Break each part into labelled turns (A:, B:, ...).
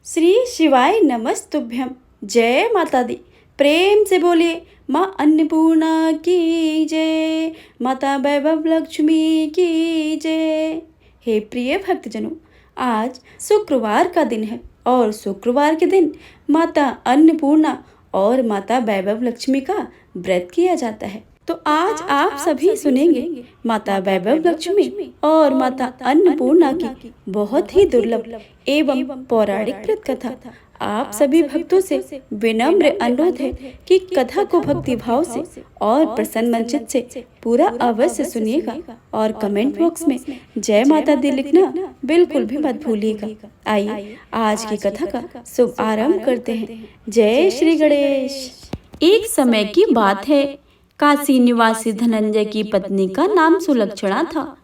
A: श्री शिवाय नमस्तुभ्यम। जय माता दी। प्रेम से बोलिए माँ अन्नपूर्णा की जय, माता वैभव लक्ष्मी की जय। हे प्रिय भक्तजनों, आज शुक्रवार का दिन है और शुक्रवार के दिन माता अन्नपूर्णा और माता वैभव लक्ष्मी का व्रत किया जाता है। तो आज आप सभी सुनेंगे माता वैभव लक्ष्मी और माता अन्नपूर्णा की बहुत ही दुर्लभ एवं पौराणिक व्रत कथा। आप सभी भक्तों से विनम्र अनुरोध है कि कथा को भक्ति भाव से और प्रसन्न मनचित से पूरा अवश्य सुनिएगा और कमेंट बॉक्स में जय माता दी लिखना बिल्कुल भी मत भूलिएगा। आइए आज की कथा का शुभ आरंभ करते हैं। जय श्री गणेश। एक समय की बात है, काशी निवासी धनंजय की पत्नी का नाम सुलक्षणा था।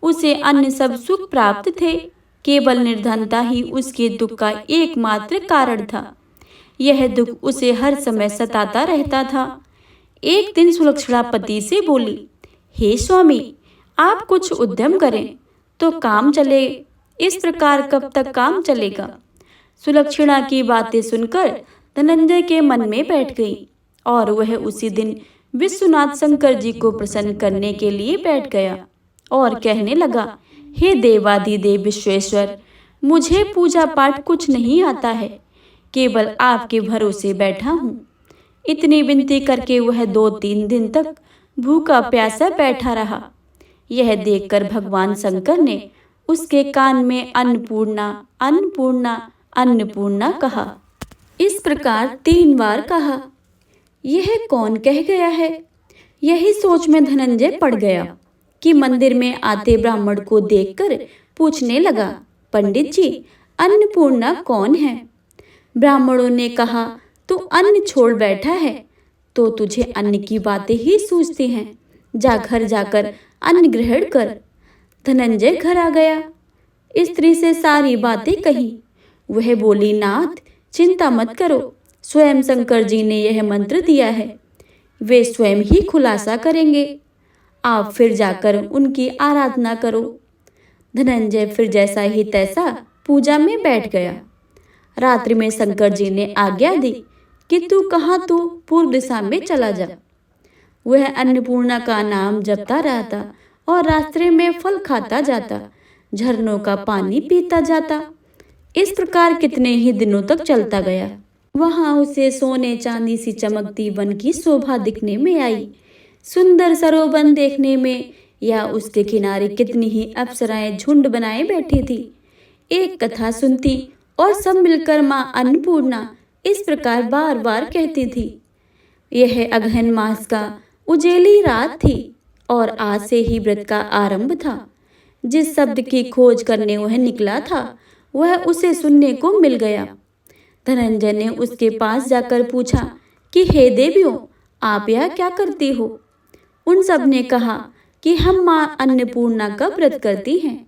A: उसे अन्य सब सुख प्राप्त थे, केवल निर्धनता ही उसके दुख का एकमात्र कारण था। यह दुख उसे हर समय सताता रहता था। एक दिन सुलक्षणा पति से बोली, हे स्वामी, आप कुछ उद्यम करें तो काम चले, इस प्रकार कब तक काम चलेगा। सुलक्षणा की बातें सुनकर धनंजय के मन में बैठ गई और वह उसी दिन विश्वनाथ शंकर जी को प्रसन्न करने के लिए बैठ गया और कहने लगा, हे देवाधिदेव विश्वेश्वर, मुझे पूजा पाठ कुछ नहीं आता है, केवल आपके भरोसे बैठा हूँ। इतनी विनती करके वह 2-3 दिन तक भूखा प्यासा बैठा रहा। यह देखकर भगवान शंकर ने उसके कान में अन्नपूर्णा अन्नपूर्णा अन्नपूर्णा कहा। इस प्रकार 3 बार कहा। यह कौन कह गया है? यही सोच में धनंजय पड़ गया कि मंदिर में आते ब्राह्मण को देखकर पूछने लगा, पंडित जी, अन्नपूर्णा कौन है? ब्राह्मणों ने कहा, तू अन्न छोड़ बैठा है तो तुझे अन्न की बातें ही सूझती हैं। जा घर जाकर अन्न ग्रहण कर। धनंजय घर आ गया, स्त्री से सारी बातें कही। वह बोली, नाथ, चिंता मत करो, स्वयं शंकर जी ने यह मंत्र दिया है, वे स्वयं ही खुलासा करेंगे। आप फिर जाकर उनकी आराधना करो। धनंजय फिर जैसा ही तैसा पूजा में बैठ गया। रात्रि में शंकर जी ने आज्ञा दी कि तू पूर्व दिशा में चला जा। वह अन्नपूर्णा का नाम जपता रहता और रास्ते में फल खाता जाता, झरनों का पानी पीता जाता। इस प्रकार कितने ही दिनों तक चलता गया। वहां उसे सोने चांदी सी चमकती वन की शोभा दिखने में आई। सुंदर सरोवर देखने में या उसके किनारे कितनी ही अप्सराएं झुंड बनाए बैठी थी। एक कथा सुनती और सब मिलकर माँ अन्नपूर्णा इस प्रकार बार बार कहती थी। यह अगहन मास का उजेली रात थी और आज से ही व्रत का आरंभ था। जिस शब्द की खोज करने वह निकला था वह उसे सुनने को मिल गया। धनंजय ने उसके पास जाकर पूछा कि हे देवियों, आप यह क्या करती हो? उन सब ने कहा कि हम माँ अन्नपूर्णा का व्रत करती हैं।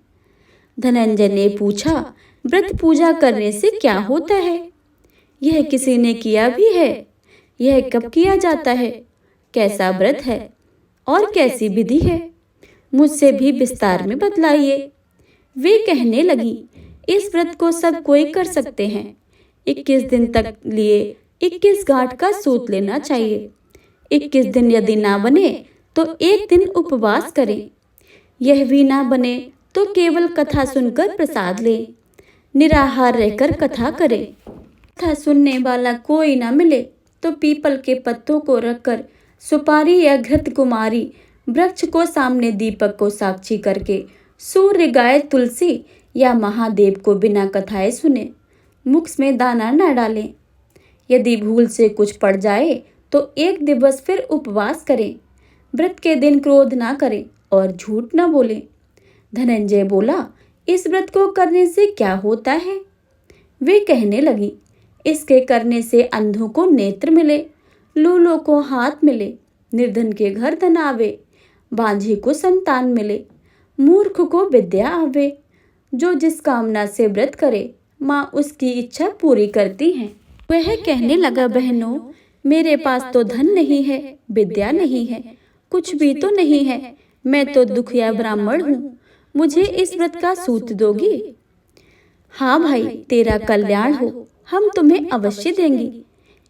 A: धनंजय ने पूछा, व्रत पूजा करने से क्या होता है? यह किसी ने किया भी है? यह कब किया जाता है? कैसा व्रत है और कैसी विधि है? मुझसे भी विस्तार में बतलाइए। वे कहने लगी, इस व्रत को सब कोई कर सकते हैं। 21 दिन तक लिए 21 गांठ का सूत लेना चाहिए। 21 दिन यदि ना बने तो एक दिन उपवास करें। यह भी ना बने तो केवल कथा सुनकर प्रसाद लें। निराहार रहकर कथा करें। कथा सुनने वाला कोई ना मिले तो पीपल के पत्तों को रखकर सुपारी या घृत कुमारी वृक्ष को सामने दीपक को साक्षी करके सूर्य, गाय, तुलसी या महादेव को बिना कथाएं सुने मुख में दाना न डालें। यदि भूल से कुछ पड़ जाए तो एक दिवस फिर उपवास करें। व्रत के दिन क्रोध ना करें और झूठ न बोलें। धनंजय बोला, इस व्रत को करने से क्या होता है? वे कहने लगी, इसके करने से अंधों को नेत्र मिले, लूलों को हाथ मिले, निर्धन के घर धन आवे, बांझे को संतान मिले, मूर्ख को विद्या आवे। जो जिस कामना से व्रत करे माँ उसकी इच्छा पूरी करती हैं। वह कहने लगा, बहनों, मेरे पास तो धन नहीं है, विद्या नहीं है, कुछ भी तो नहीं है। मैं तो दुखिया ब्राह्मण हूँ, मुझे इस व्रत का सूत दोगी? हाँ भाई, तेरा कल्याण हो, हम तुम्हें अवश्य देंगे।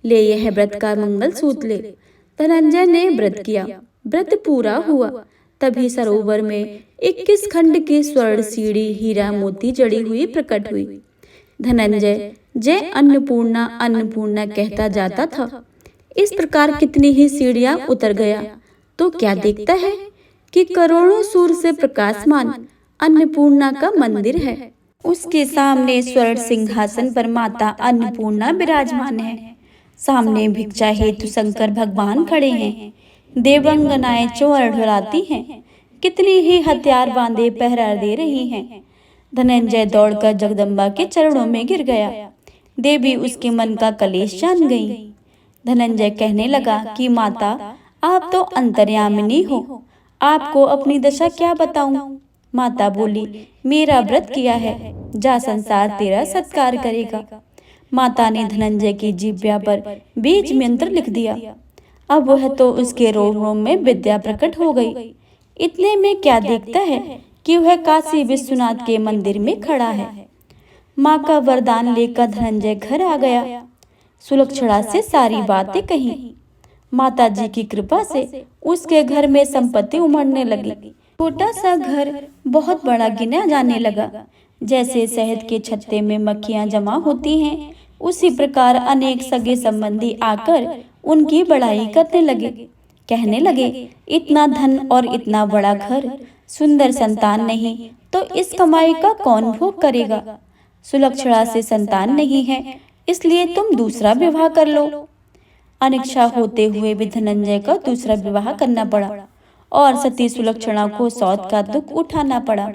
A: ले यह व्रत का मंगल सूत्र ले। धनंजय ने व्रत किया। व्रत पूरा हुआ। तभी सरोवर में 21 खंड की स्वर्ण सीढ़ी हीरा मोती जड़ी हुई प्रकट हुई। धनंजय जय अन्नपूर्णा अन्नपूर्णा कहता जाता था। इस प्रकार कितनी ही सीढ़ियां उतर गया तो क्या देखता है कि करोड़ों सूर्य से प्रकाशमान अन्नपूर्णा का मंदिर है। उसके सामने स्वर्ण सिंहासन पर माता अन्नपूर्णा विराजमान है। सामने भिक्षा हेतु शंकर भगवान खड़े हैं। देवंगनाएं चोर ढुलाती हैं। कितनी ही हथियार बांधे पहरा दे रही हैं। धनंजय दौड़कर जगदम्बा के चरणों में गिर गया। देवी उसके मन का कलेश जान गई। धनंजय कहने लगा कि माता, आप तो अंतर्यामिनी हो, आपको अपनी दशा क्या बताऊं। माता बोली, मेरा व्रत किया है, जा संसार तेरा सत्कार करेगा। माता ने धनंजय की जिह्वा पर बीज मंत्र लिख दिया। अब वह तो उसके रोम रोम में विद्या प्रकट हो गई। इतने में क्या देखता है कि वह काशी विश्वनाथ के मंदिर में खड़ा है। माँ का वरदान लेकर धनंजय घर आ गया। सुलक्षणा से सारी बातें कही। माता जी की कृपा से उसके घर में संपत्ति उमड़ने लगी। छोटा सा घर बहुत बड़ा गिना जाने लगा। जैसे शहद के छत्ते में मक्खियां जमा होती हैं, उसी प्रकार अनेक सगे संबंधी आकर उनकी बड़ाई करने लगे। कहने लगे, इतना धन और इतना बड़ा घर, सुंदर संतान नहीं तो इस कमाई का कौन भोग करेगा। सुलक्षणा से संतान नहीं है, इसलिए तुम दूसरा विवाह कर लो। अनिच्छा होते हुए भी धनंजय का दूसरा विवाह करना पड़ा और सती सुलक्षणा को सौत का दुख उठाना पड़ा।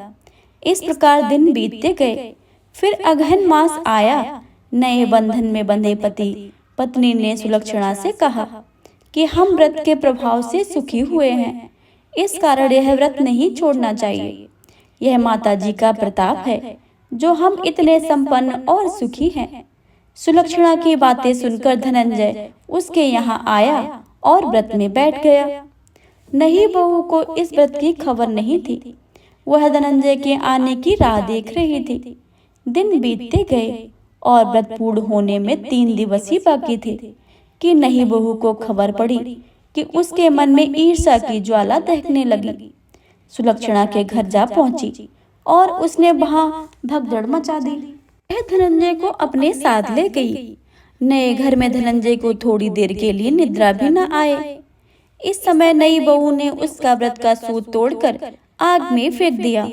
A: इस प्रकार दिन बीतते गए। फिर अगहन मास आया। नए बंधन में बंधे पति पत्नी ने सुलक्षणा से कहा कि हम व्रत के प्रभाव से सुखी हुए हैं, इस कारण यह व्रत नहीं छोड़ना चाहिए। यह माता जी का प्रताप है जो हम इतने संपन्न और सुखी हैं। सुलक्षणा की बातें सुनकर धनंजय उसके यहाँ आया और व्रत में बैठ गया। नई बहू को इस व्रत की खबर नहीं थी। वह धनंजय के आने की राह देख रही थी। दिन बीतते गए और व्रत पूर्ण होने में 3 दिवस ही बाकी थे कि नई बहू को खबर पड़ी कि उसके मन में ईर्ष्या की ज्वाला दहकने लगी। सुलक्षणा के घर जा पहुंची और उसने वहां भगदड़ मचा दी। वह धनंजय को अपने साथ ले गई। नए घर में धनंजय को थोड़ी देर के लिए निद्रा भी न आए। इस समय नई बहू ने उसका व्रत का सूत तोड़कर आग में फेंक दिया।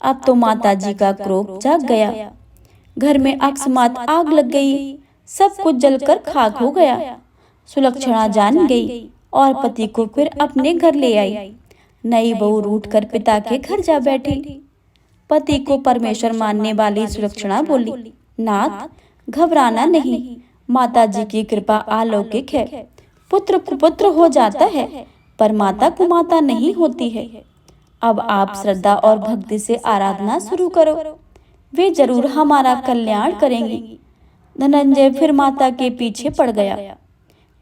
A: अब तो माता जी का क्रोध जाग गया। घर में अकस्मात आग लग गई। सब कुछ जलकर खाक हो गया। सुलक्षणा जान गई और पति को फिर अपने घर ले आई। नई बहू रूठकर पिता के घर जा बैठी। पति को परमेश्वर मानने वाली सुलक्षणा बोली, नाथ, घबराना नहीं, माता जी की कृपा अलौकिक है। पुत्र कुपुत्र हो जाता है, पर माता कुमाता नहीं होती है। अब आप श्रद्धा और भक्ति से आराधना शुरू करो, वे जरूर हमारा कल्याण करेंगी। धनंजय फिर माता के पीछे पड़ गया।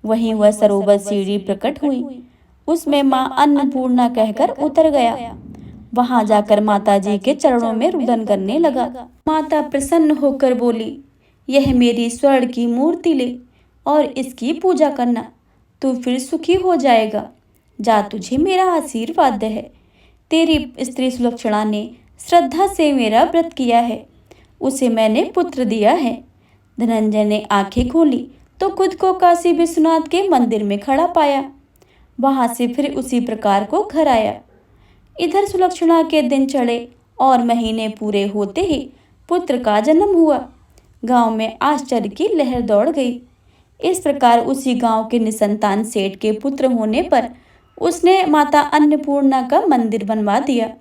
A: वहीं वह सरोवर सीढ़ी प्रकट हुई। उसमें माँ अन्नपूर्णा कहकर उतर गया। वहां जाकर माता जी के चरणों में रुदन करने लगा। माता प्रसन्न होकर बोली, यह मेरी स्वर्ण की मूर्ति ले और इसकी पूजा करना, तू फिर सुखी हो जाएगा। जा, तुझे मेरा आशीर्वाद है। तेरी स्त्री सुलक्षणा ने श्रद्धा से मेरा व्रत किया है, उसे मैंने पुत्र दिया है। धनंजय ने आंखें खोली तो खुद को काशी विश्वनाथ के मंदिर में खड़ा पाया। वहां से फिर उसी प्रकार को घर आया। इधर सुलक्षणा के दिन चढ़े और महीने पूरे होते ही पुत्र का जन्म हुआ। गांव में आश्चर्य की लहर दौड़ गई। इस प्रकार उसी गांव के निसंतान सेठ के पुत्र होने पर उसने माता अन्नपूर्णा का मंदिर बनवा दिया।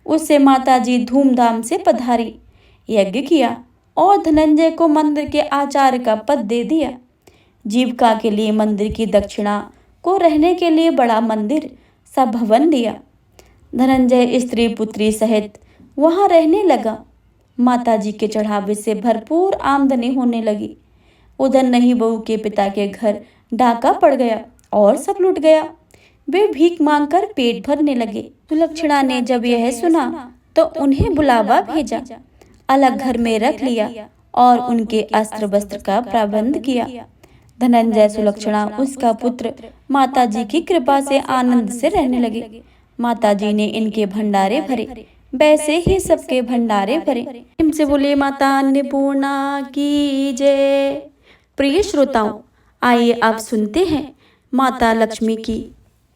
A: उससे माता जी धूमधाम से पधारी, यज्ञ किया और धनंजय को मंदिर के आचार्य का पद दे दिया। जीविका के लिए मंदिर की दक्षिणा को रहने के लिए बड़ा मंदिर सा भवन दिया। धनंजय स्त्री पुत्री सहित वहां रहने लगा। माता जी के चढ़ावे से भरपूर आमदनी होने लगी। उधर नई बहू के पिता के घर डाका पड़ गया और सब लुट गया। वे भीख मांगकर पेट भरने लगे। सुलक्षणा ने जब यह सुना तो उन्हें बुलावा भेजा। अलग घर में रख लिया और उनके अस्त्र वस्त्र का प्रबंध किया। धनंजय सुलक्षणा उसका पुत्र माताजी की कृपा से आनंद से रहने लगे। माताजी ने इनके भंडारे भरे, वैसे ही सबके भंडारे भरे। इनसे बोले माता अन्नपूर्णा की जय। प्रिय श्रोताओं, आइए आप सुनते हैं माता लक्ष्मी की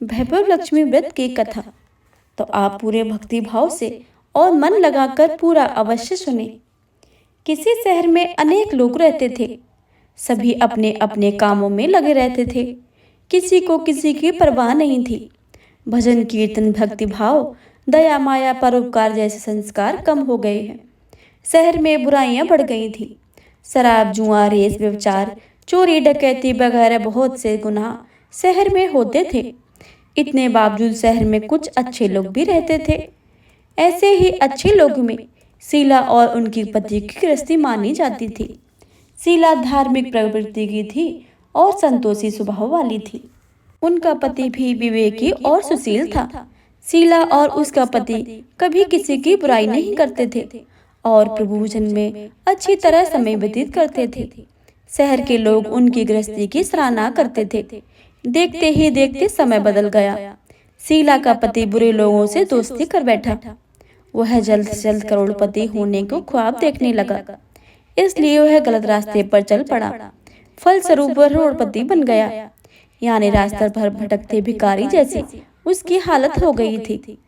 A: वैभव लक्ष्मी व्रत की कथा। तो आप पूरे भक्ति भाव से और मन लगाकर पूरा अवश्य सुने। किसी शहर में अनेक लोग रहते थे। सभी अपने अपने कामों में लगे रहते थे। किसी को किसी की परवाह नहीं थी। भजन कीर्तन भक्ति भाव दया माया परोपकार जैसे संस्कार कम हो गए हैं। शहर में बुराइयां बढ़ गई थी। शराब जुआ रेस व्यभिचार चोरी डकैती वगैरह बहुत से गुनाह शहर में होते थे। इतने बावजूद शहर में कुछ अच्छे लोग भी रहते थे। ऐसे ही अच्छे लोगों में शीला और उनकी पति की गृहस्थी मानी जाती थी। शीला धार्मिक प्रवृत्ति की थी और संतोषी स्वभाव वाली थी। उनका पति भी विवेकी और सुशील था। शीला और उसका पति कभी किसी की बुराई नहीं करते थे और प्रभु भजन में अच्छी तरह समय व्यतीत करते थे। शहर के लोग उनकी गृहस्थी की सराहना करते थे। देखते ही देखते समय बदल गया। शीला का पति बुरे लोगों से दोस्ती कर बैठा। वह जल्द से जल्द करोड़पति होने को ख्वाब देखने लगा, इसलिए वह गलत रास्ते पर चल पड़ा। फलस्वरूप वह करोड़पति बन गया, यानी रास्ते पर भटकते भिखारी जैसी उसकी हालत हो गई थी।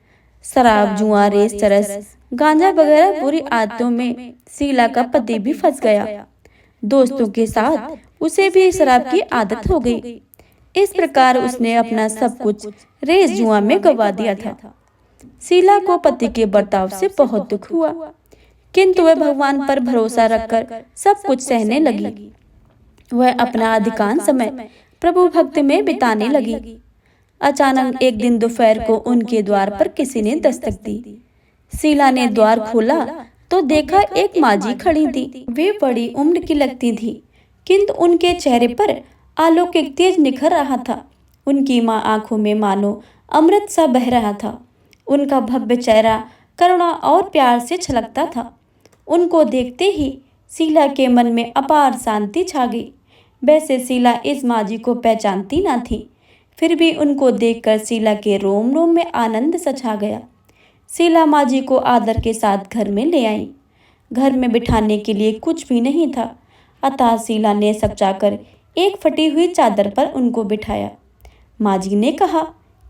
A: शराब जुआ रेस चरस गांजा वगैरह बुरी आदतों में शीला का पति भी फंस गया। दोस्तों के साथ उसे भी शराब की आदत हो गई। इस प्रकार उसने अपना सब कुछ रेस जुआ में गवा दिया था। शीला को पति के बर्ताव से बहुत दुख हुआ, किंतु वह भगवान पर भरोसा रखकर सब कुछ सहने लगी। वह अपना अधिकांश समय प्रभु भक्ति में बिताने लगी। अचानक एक दिन दोपहर को उनके द्वार पर किसी ने दस्तक दी। शीला ने द्वार खोला तो देखा एक माजी खड़ी थी। वे बड़ी उम्र की लगती थी, किंतु उनके चेहरे पर अलौकिक तेज निखर रहा था। उनकी माँ आंखों में मानो अमृत सा बह रहा था। उनका भव्य चेहरा करुणा और प्यार से छलकता था। उनको देखते ही शीला के मन में अपार शांति छा गई। वैसे शीला इस माजी को पहचानती न थी, फिर भी उनको देखकर शीला के रोम रोम में आनंद सा छा गया। शीला माजी को आदर के साथ घर में ले आई। घर में बिठाने के लिए कुछ भी नहीं था, अतः शीला ने सकचाकर एक फटी हुई चादर पर उनको बिठाया। माजी ने कहा,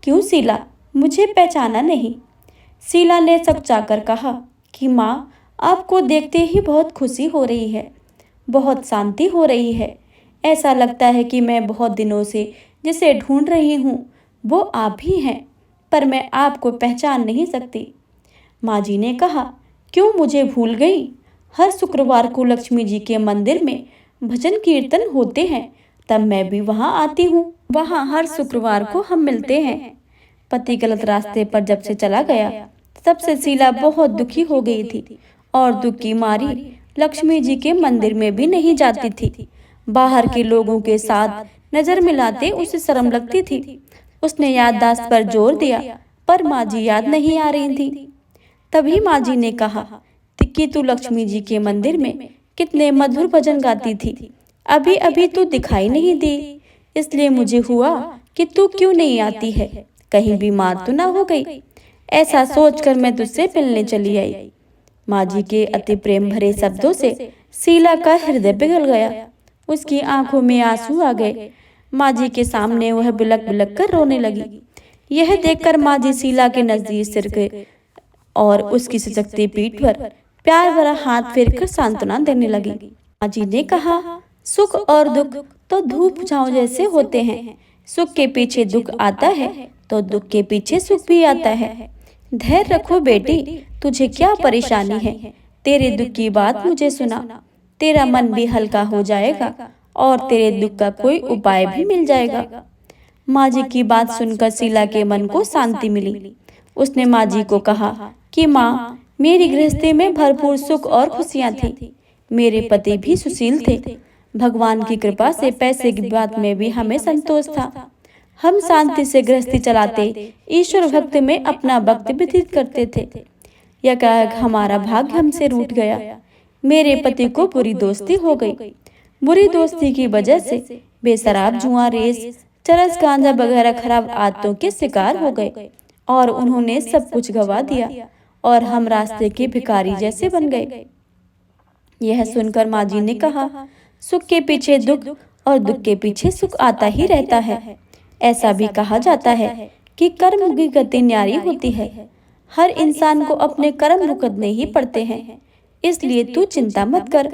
A: क्यों शीला, मुझे पहचाना नहीं? शीला ने सकचाकर कहा कि माँ, आपको देखते ही बहुत खुशी हो रही है, बहुत शांति हो रही है। ऐसा लगता है कि मैं बहुत दिनों से जिसे ढूंढ रही हूँ वो आप ही हैं, पर मैं आपको पहचान नहीं सकती। माजी ने कहा, क्यों मुझे भूल गई? हर शुक्रवार को लक्ष्मी जी के मंदिर में भजन कीर्तन होते हैं, तब मैं भी वहाँ आती हूँ। वहाँ हर शुक्रवार को हम मिलते हैं। पति गलत रास्ते पर जब से चला गया, तब से शीला बहुत दुखी हो गई थी और दुख की मारी लक्ष्मी जी के मंदिर में भी नहीं जाती थी। बाहर के लोगों के साथ नजर मिलाते उसे शर्म लगती थी। उसने याददाश्त पर जोर दिया, पर माजी याद नहीं आ रही थी। तभी माजी ने कहा कि तू लक्ष्मी जी के मंदिर में कितने मधुर भजन गाती थी, अभी अभी तू दिखाई नहीं दी, इसलिए मुझे हुआ कि तू क्यों नहीं आती है, कहीं बीमार तो ना हो गई। ऐसा सोचकर मैं तुझसे मिलने चली आई। माजी के अति प्रेम भरे शब्दों से शीला का हृदय पिघल गया। उसकी आंखों में आंसू आ गए। माजी के सामने वह बिलक बिलक कर रोने लगी। यह देखकर माजी शीला के नजदीक सिर गए और उसकी सजगती पीठ पर प्यार भरा हाथ फेरकर सांत्वना देने लगी। माजी ने कहा, सुख और दुख तो धूप छांव जैसे होते हैं। सुख के पीछे दुख आता है तो दुख के पीछे सुख भी आता है। धैर्य रखो बेटी, तुझे क्या परेशानी है? तेरे दुख की बात मुझे सुना, तेरा मन भी हल्का हो जाएगा और तेरे दुख का कोई उपाय भी मिल जाएगा। माजी की बात सुनकर शीला के मन को शांति मिली। उसने माजी को कहा कि माँ, मेरी गृहस्थी में भरपूर सुख और खुशियाँ थी। मेरे पति भी सुशील थे। भगवान की कृपा से पैसे की बात में भी हमें संतोष था। हम शांति से गृहस्थी चलाते ईश्वर भक्ति में अपना वक्त व्यतीत करते थे। यह हमारा भाग्य हमसे रूठ गया। मेरे पति को बुरी दोस्ती हो गई। बुरी दोस्ती की वजह से वे शराब, जुआ, रेस, चरस, गांजा वगैरह खराब आदतों के शिकार हो गए और उन्होंने सब कुछ गवा दिया और हम रास्ते के भिखारी जैसे बन गए। यह सुनकर माँ जी ने कहा, सुख के पीछे दुख और दुख के पीछे सुख आता ही रहता है। ऐसा भी कहा जाता है कि कर्म की गति न्यारी होती है। हर इंसान को अपने कर्म भुगतने ही पड़ते हैं, इसलिए तू चिंता मत कर।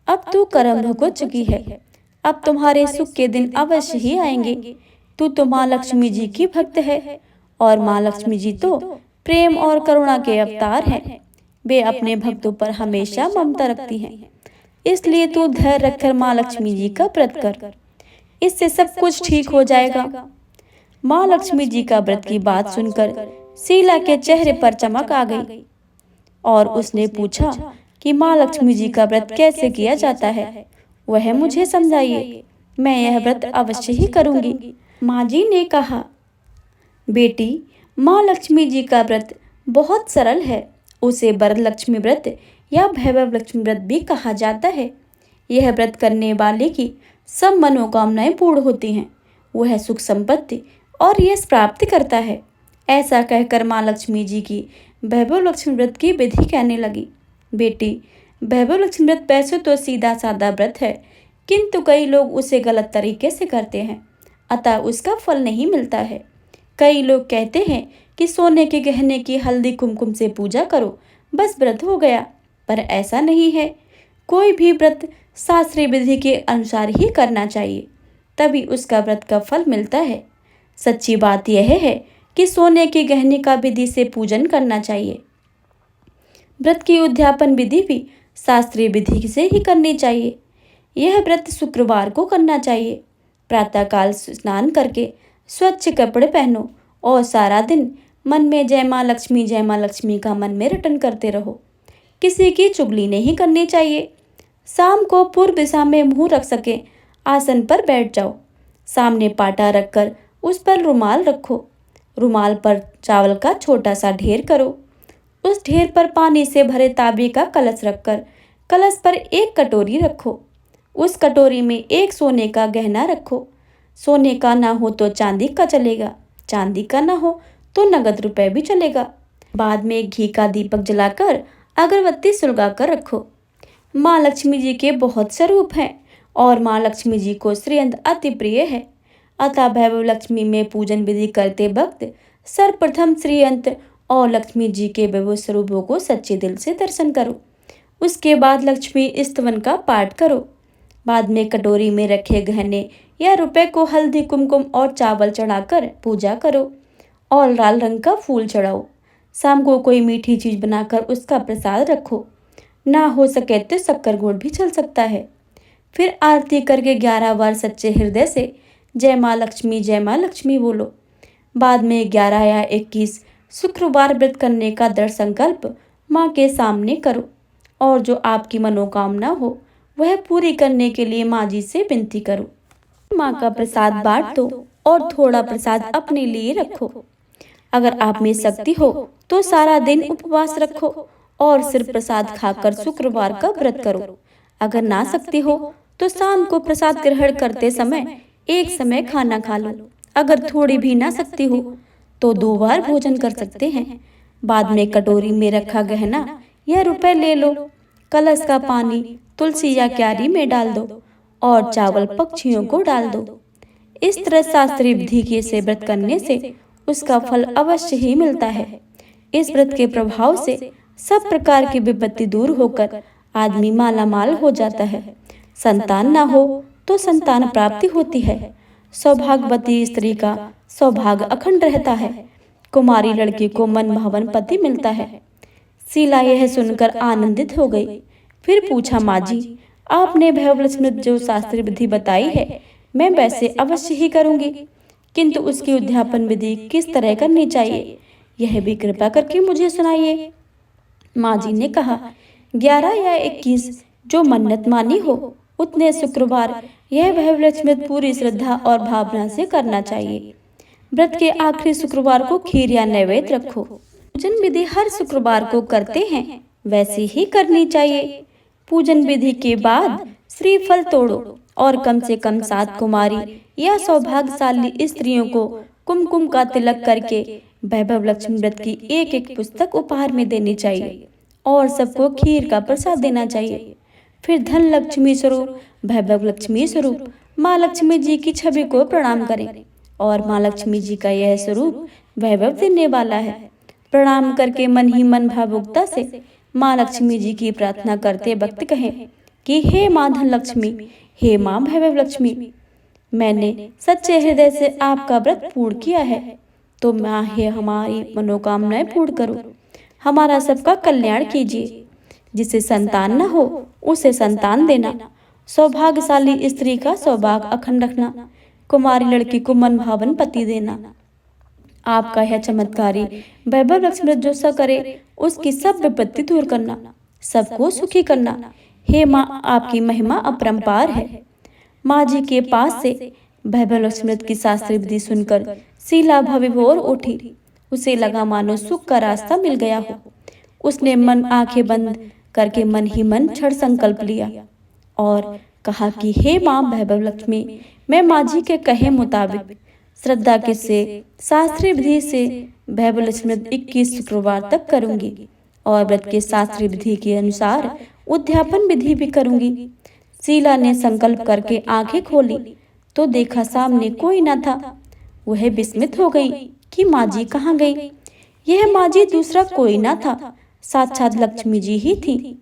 A: अब तू कर्म भुगत चुकी है, अब तुम्हारे सुख के दिन अवश्य ही आएंगे। तू तो माँ लक्ष्मी जी की भक्त है और माँ लक्ष्मी जी तो प्रेम और करुणा के अवतार हैं। वे अपने भक्तों पर हमेशा ममता रखती हैं, इसलिए तू धैर्य रखकर माँ लक्ष्मी जी का व्रत कर, इससे सब कुछ ठीक हो जाएगा। माँ लक्ष्मी जी का व्रत की बात सुनकर शीला के चेहरे पर चमक आ गई और उसने पूछा कि माँ लक्ष्मी जी का व्रत कैसे किया जाता है, वह मुझे समझाइए, मैं यह व्रत अवश्य ही करूंगी। माँ जी ने कहा, बेटी, माँ लक्ष्मी जी का व्रत बहुत सरल है। उसे वरलक्ष्मी व्रत या वैभव लक्ष्मी व्रत भी कहा जाता है। यह व्रत करने वाले की सब मनोकामनाएं पूर्ण होती हैं। वह सुख, संपत्ति और यश प्राप्त करता है। ऐसा कहकर माँ लक्ष्मी जी की वैभव लक्ष्मी व्रत की विधि कहने लगी। बेटी, वैभव लक्ष्मी व्रत वैसे तो सीधा साधा व्रत है, किंतु कई लोग उसे गलत तरीके से करते हैं, अतः उसका फल नहीं मिलता है। कई लोग कहते हैं कि सोने के गहने की हल्दी कुमकुम से पूजा करो, बस व्रत हो गया, पर ऐसा नहीं है। कोई भी व्रत शास्त्रीय विधि के अनुसार ही करना चाहिए, तभी उसका व्रत का फल मिलता है। सच्ची बात यह है कि सोने के गहने का विधि से पूजन करना चाहिए। व्रत की उद्यापन विधि भी शास्त्रीय विधि से ही करनी चाहिए। यह व्रत शुक्रवार को करना चाहिए। प्रातःकाल स्नान करके स्वच्छ कपड़े पहनो और सारा दिन मन में जय माँ लक्ष्मी का मन में रटन करते रहो। किसी की चुगली नहीं करनी चाहिए। शाम को पूर्व दिशा में मुंह रख सके आसन पर बैठ जाओ। सामने पाटा रखकर उस पर रुमाल रखो। रुमाल पर चावल का छोटा सा ढेर करो। उस ढेर पर पानी से भरे तांबे का कलश रखकर कलश पर एक कटोरी रखो। उस कटोरी में एक सोने का गहना रखो। सोने का ना हो तो चांदी का चलेगा, चांदी का ना हो तो नगद रुपए भी चलेगा। बाद में घी का दीपक जलाकर अगरबत्ती सुलगाकर रखो। माँ लक्ष्मी जी के बहुत स्वरूप हैं और माँ लक्ष्मी जी को श्रीअंत अति प्रिय है, अतः वैभव लक्ष्मी में पूजन विधि करते वक्त सर्वप्रथम श्रीअंत और लक्ष्मी जी के वैभव स्वरूपों को सच्चे दिल से दर्शन करो। उसके बाद लक्ष्मी स्तवन का पाठ करो। बाद में कटोरी में रखे गहने या रुपए को हल्दी, कुमकुम और चावल चढ़ाकर पूजा करो और लाल रंग का फूल चढ़ाओ। शाम को कोई मीठी चीज बनाकर उसका प्रसाद रखो। ना हो सके तो शक्कर गुड़ भी चल सकता है। फिर आरती करके 11 बार सच्चे हृदय से जय माँ लक्ष्मी बोलो। बाद में 11 या 21 शुक्रवार व्रत करने का दृढ़ संकल्प माँ के सामने करो और जो आपकी मनोकामना हो वह पूरी करने के लिए माँ जी से विनती करो। माँ का प्रसाद बांट दो और थोड़ा प्रसाद अपने लिए रखो। अगर आप में शक्ति हो तो सारा दिन उपवास रखो और सिर्फ प्रसाद खाकर शुक्रवार का व्रत करो। अगर ना शक्ति हो तो शाम को प्रसाद ग्रहण करते समय एक समय खाना खा लो। अगर थोड़ी भी ना शक्ति हो तो 2 बार भोजन कर सकते हैं। बाद में कटोरी में रखा गहना या रुपए ले लो। कलश का पानी तुलसी या क्यारी में डाल दो और चावल पक्षियों को डाल दो। इस तरह शास्त्रीय विधि से व्रत करने से उसका फल अवश्य ही मिलता है। इस व्रत के प्रभाव से सब प्रकार की विपत्ति दूर होकर आदमी माला माल हो जाता है। संतान ना हो तो संतान प्राप्ति होती है। सौभाग्यवती स्त्री का सौभाग्य अखंड रहता है। कुमारी लड़की को मनभावन पति मिलता है। शीला यह सुनकर आनंदित हो गई। फिर पूछा, माँ जी, आपने वैभव जो शास्त्रीय विधि बताई है मैं वैसे अवश्य ही करूंगी, किंतु उसकी उद्यापन विधि किस तरह करनी चाहिए यह भी कृपा करके मुझे सुनाइए। माँ जी ने कहा, 11 या 21 जो मन्नत मानी हो उतने शुक्रवार यह वैभव पूरी श्रद्धा और भावना से करना चाहिए। व्रत के आखिरी शुक्रवार को खीर या नैवेद्य रखो। पूजन विधि हर शुक्रवार को करते हैं वैसी ही करनी चाहिए। पूजन विधि के बाद श्रीफल तोड़ो और कम से कम 7 कुमारी या सौभाग्यशाली स्त्रियों को कुमकुम का तिलक करके वैभव लक्ष्मी व्रत की एक एक पुस्तक उपहार में देनी चाहिए और सबको खीर का प्रसाद देना चाहिए। फिर धन लक्ष्मी स्वरूप, वैभव लक्ष्मी स्वरूप माँ लक्ष्मी जी की छवि को प्रणाम करें और माँ लक्ष्मी जी का यह स्वरूप वैभव देने वाला है। प्रणाम करके मन ही मन भावुकता से माँ लक्ष्मी जी की प्रार्थना करते वक्त कहें कि हे माँ धन लक्ष्मी, हे माँ वैभव लक्ष्मी, मैंने सच्चे हृदय से आपका व्रत पूर्ण किया है, तो माँ हे हमारी मनोकामनाएं पूर्ण करो, हमारा सबका कल्याण कीजिए। जिसे संतान न हो उसे संतान देना, सौभाग्यशाली स्त्री का सौभाग्य अखंड रखना, कुमारी लड़की को मन भावन पति देना। आपका यह चमत्कारी वैभव लक्ष्मी जो सा करे उसकी सब विपत्ति दूर करना, सबको सुखी करना। हे माँ, आपकी महिमा अपरंपार है। माँ जी के पास से वैभव लक्ष्मी की शास्त्रीय विधि सुनकर शीला भविभोर उठी। उसे लगा मानो सुख का रास्ता मिल गया हो। उसने मन आंखें बंद करके मन ही मन क्षण संकल्प लिया और कहा कि हे माँ वैभव लक्ष्मी, मैं माँ जी के कहे मुताबिक श्रद्धा के से शास्त्रीय विधि से वैभव लक्ष्मी 21 शुक्रवार तक करूंगी और व्रत के शास्त्रीय विधि के अनुसार उद्यापन विधि भी करूंगी। शीला ने संकल्प करके आंखें खोली तो देखा सामने कोई न था। वह विस्मित हो गई कि माँ जी कहाँ गई। यह माँ जी दूसरा कोई न था, साक्षात लक्ष्मी जी ही थी।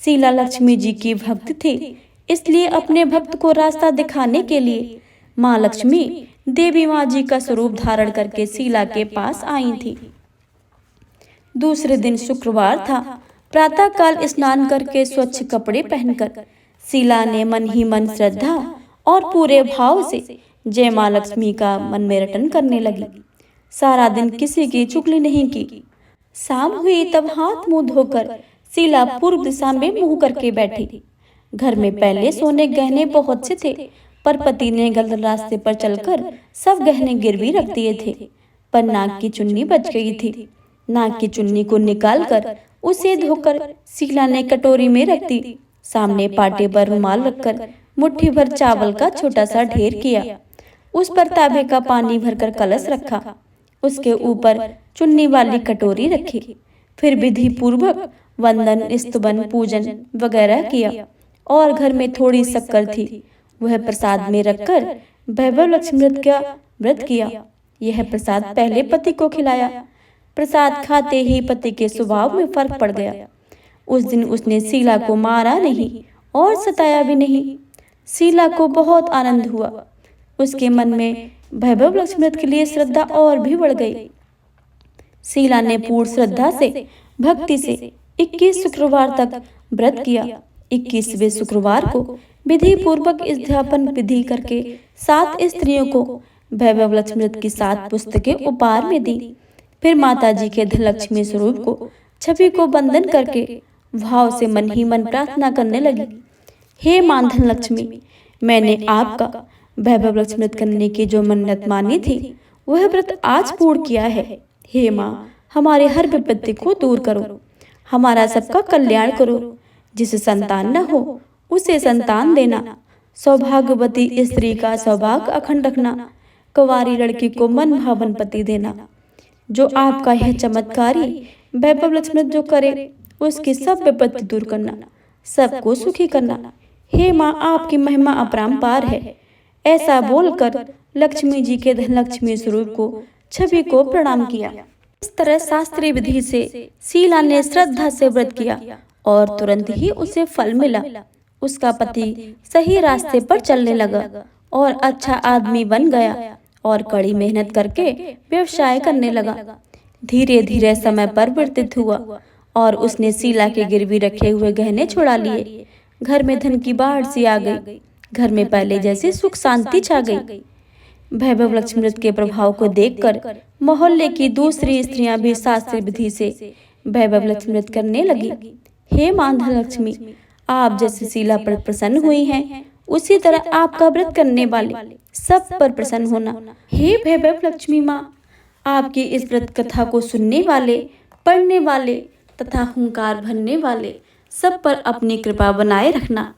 A: शीला लक्ष्मी जी की भक्त थी, इसलिए अपने भक्त को रास्ता दिखाने के लिए माँ लक्ष्मी देवी माँ जी का स्वरूप धारण करके शीला के पास आई थी। दूसरे दिन शुक्रवार था। प्रातः काल स्नान करके स्वच्छ कपड़े पहनकर शीला ने मन ही मन श्रद्धा और पूरे भाव से जय माँ लक्ष्मी का मन में रटन करने लगी। सारा दिन किसी की चुगली नहीं की। शाम हुई तब हाथ मुंह धोकर शीला पूर्व दिशा में मुंह करके बैठी। घर में पहले सोने गहने बहुत से थे, पर पति ने गलत रास्ते पर चलकर सब गहने गिरवी रख दिए थे। पर नाक की चुन्नी बच गई थी। नाक की चुन्नी को निकालकर उसे धोकर शीला ने कटोरी में रख दी। सामने पाटे पर रुमाल रखकर मुट्ठी भर चावल का छोटा सा ढेर किया। उस पर तांबे का पानी भरकर कलश रखा। उसके ऊपर चुन्नी वाली कटोरी रखी। फिर विधि पूर्वक वंदन, स्तुवन, पूजन वगैरह किया और घर में थोड़ी शक्कर थी, वह प्रसाद में रखकर वैभव लक्ष्मी व्रत किया। यह प्रसाद पहले पति को खिलाया। प्रसाद खाते ही पति के स्वभाव में फर्क पड़ गया। उस दिन उसने शीला को मारा नहीं और सताया भी नहीं। शीला को बहुत आनंद हुआ। उसके मन में वैभव लक्ष्मी के लिए श्रद्धा और भी बढ़ गई। शीला ने पूर्ण श्रद्धा से, भक्ति से 21 शुक्रवार तक व्रत किया। 21वें शुक्रवार को विधि पूर्वक इस्ध्यापन विधि करके 7 स्त्रियों को वैभव लक्ष्मी की 7 पुस्तकें उपहार में दी। फिर माता जी के धनलक्ष्मी स्वरूप को छवि को बंधन करके भाव से मन ही मन प्रार्थना करने लगी। हे मां धनलक्ष्मी, मैंने आपका वैभव लक्ष्मी करने की जो मन्नत मानी थी वह व्रत आज पूर्ण किया है। हे माँ, हमारे हर विपत्ति को दूर करो, हमारा सबका कल्याण करो। जिसे संतान न हो उसे संतान देना, सौभाग्यवती स्त्री का सौभाग्य अखंड रखना, कुंवारी लड़की को मन भावन पति देना। जो आपका यह चमत्कारी वैभव लक्ष्मी जो करे उसकी सब विपत्ति दूर करना, सबको सुखी करना। हे माँ, आपकी महिमा अपरंपार है। ऐसा बोलकर लक्ष्मी जी के धनलक्ष्मी स्वरूप को छवि को प्रणाम किया। इस तरह शास्त्रीय विधि से शीला ने श्रद्धा से व्रत किया और तुरंत ही उसे फल मिला। उसका पति सही रास्ते पर चलने लगा और अच्छा आदमी बन गया और कड़ी मेहनत करके व्यवसाय करने लगा। धीरे धीरे समय पर व्यतीत हुआ और उसने शीला के गिरवी रखे हुए गहने छुड़ा लिए। घर में धन की बाढ़ सी आ गई। घर में पहले जैसी सुख शांति छा गई। वैभव लक्ष्मी व्रत के प्रभाव को देखकर मोहल्ले की दूसरी स्त्रियां भी शास्त्रीय विधि से वैभव लक्ष्मी व्रत करने लगी। हे मां धनलक्ष्मी, आप जैसे शीला पर प्रसन्न हुई हैं, उसी तरह आपका व्रत करने वाले सब पर प्रसन्न होना। हे वैभव लक्ष्मी माँ, आपकी इस व्रत कथा को सुनने वाले, पढ़ने वाले तथा हुंकार भरने वाले सब पर अपनी कृपा बनाए रखना।